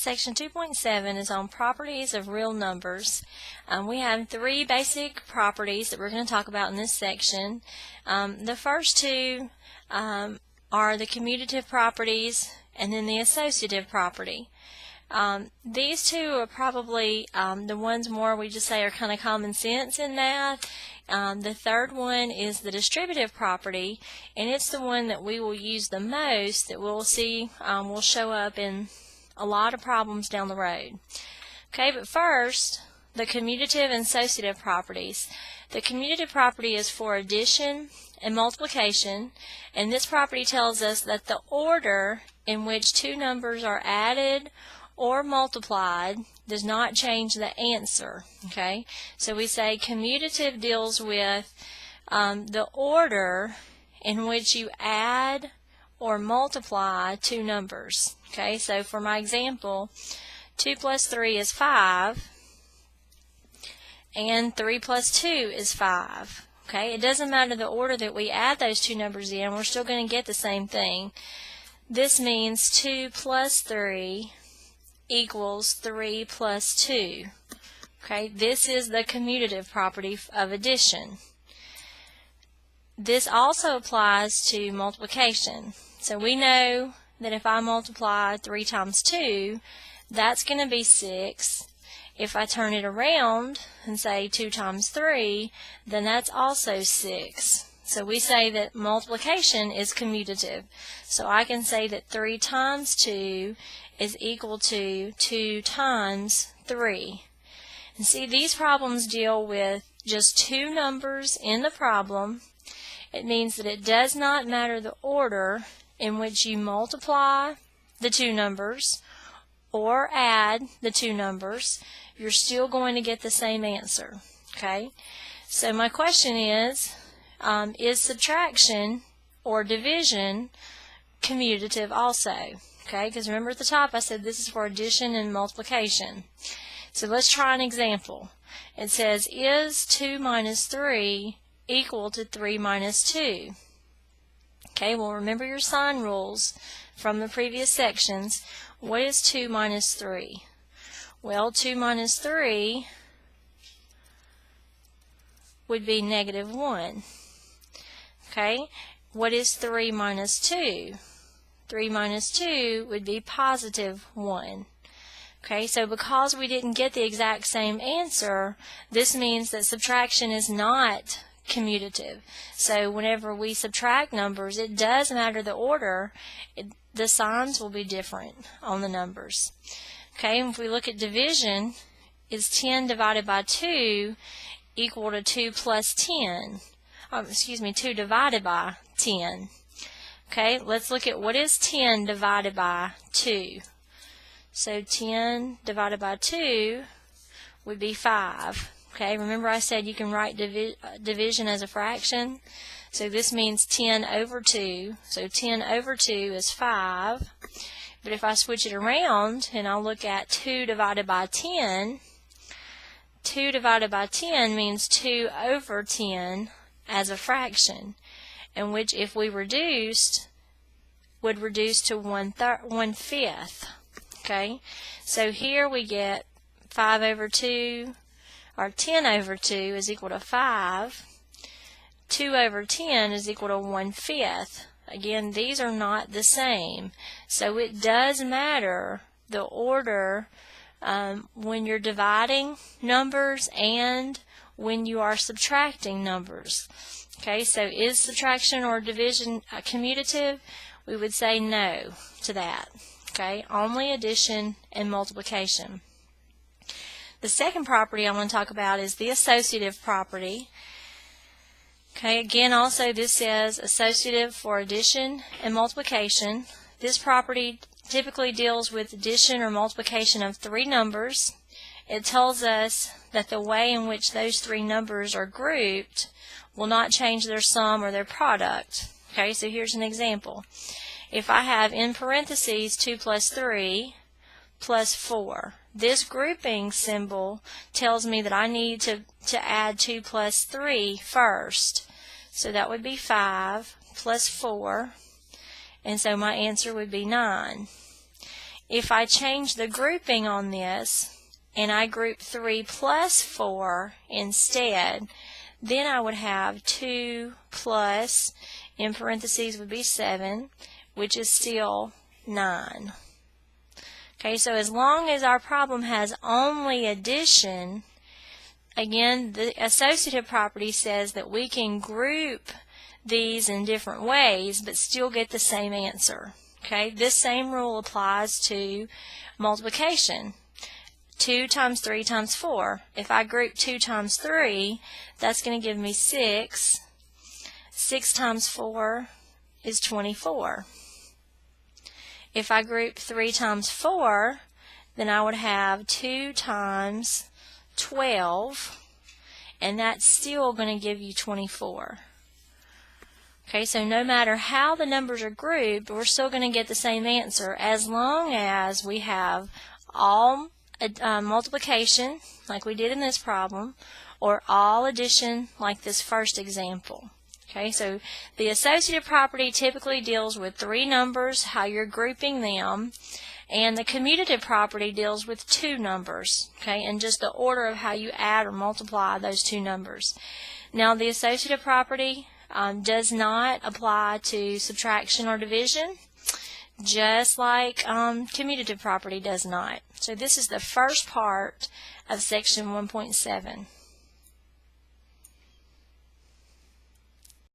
Section 2.7 is on properties of real numbers. We have three basic properties that we're going to talk about in this section. The first two are the commutative properties and then the associative property. These two are probably the ones more we just say are kind of common sense in math. The third one is the distributive property, and it's the one that we will use the most, that we'll see will show up in a lot of problems down the road. Okay, but first, the commutative and associative properties. The commutative property is for addition and multiplication, and this property tells us that the order in which two numbers are added or multiplied does not change the answer. Okay, so we say commutative deals with the order in which you add or multiply two numbers. Okay, so for my example, 2 plus 3 is 5, and 3 plus 2 is 5. Okay, it doesn't matter the order that we add those two numbers in, we're still going to get the same thing. This means 2 plus 3 equals 3 plus 2. Okay, this is the commutative property of addition. This also applies to multiplication. So we know that if I multiply 3 times 2, that's going to be 6. If I turn it around and say 2 times 3, then that's also 6. So we say that multiplication is commutative. So I can say that 3 times 2 is equal to 2 times 3. And see, these problems deal with just two numbers in the problem. It means that it does not matter the order in which you multiply the two numbers or add the two numbers, you're still going to get the same answer. Okay, so my question is subtraction or division commutative also? Okay, because remember at the top I said this is for addition and multiplication. So let's try an example. It says, is 2 minus 3 equal to 3 minus 2? Okay, well, remember your sign rules from the previous sections. What is 2 minus 3? Well, 2 minus 3 would be negative 1. Okay, what is 3 minus 2? 3 minus 2 would be positive 1. Okay, so because we didn't get the exact same answer, this means that subtraction is not commutative. So whenever we subtract numbers, it does matter the order. The signs will be different on the numbers. Okay, and if we look at division, is 10 divided by 2 equal to 2 plus 10? 2 divided by 10. Okay, let's look at what is 10 divided by 2. So 10 divided by 2 would be 5. Okay, remember I said you can write division as a fraction. So this means 10 over 2. So 10 over 2 is 5. But if I switch it around and I'll look at 2 divided by 10, 2 divided by 10 means 2 over 10 as a fraction, and which if we reduced would reduce to 1/5. Okay, so here we get 5 over 2, or 10 over 2 is equal to 5. 2 over 10 is equal to 1/5. Again, these are not the same. So it does matter the order when you're dividing numbers and when you are subtracting numbers. Okay, so is subtraction or division commutative? We would say no to that. Okay, only addition and multiplication. The second property I want to talk about is the associative property. Okay, again, also this says associative for addition and multiplication. This property typically deals with addition or multiplication of three numbers. It tells us that the way in which those three numbers are grouped will not change their sum or their product. Okay, so here's an example. If I have in parentheses 2 plus 3 plus 4, this grouping symbol tells me that I need to add 2 plus 3 first. So that would be 5 plus 4, and so my answer would be 9. If I change the grouping on this and I group 3 plus 4 instead, then I would have 2 plus, in parentheses would be 7, which is still 9. Okay, so as long as our problem has only addition, again, the associative property says that we can group these in different ways but still get the same answer. Okay, this same rule applies to multiplication. 2 times 3 times 4. If I group 2 times 3, that's going to give me 6. 6 times 4 is 24. If I group 3 times 4, then I would have 2 times 12, and that's still going to give you 24. Okay, so no matter how the numbers are grouped, we're still going to get the same answer as long as we have all multiplication, like we did in this problem, or all addition, like this first example. Okay, so the associative property typically deals with 3 numbers, how you're grouping them, and the commutative property deals with 2 numbers, okay, and just the order of how you add or multiply those 2 numbers. Now, the associative property does not apply to subtraction or division, just like commutative property does not. So this is the first part of section 1.7.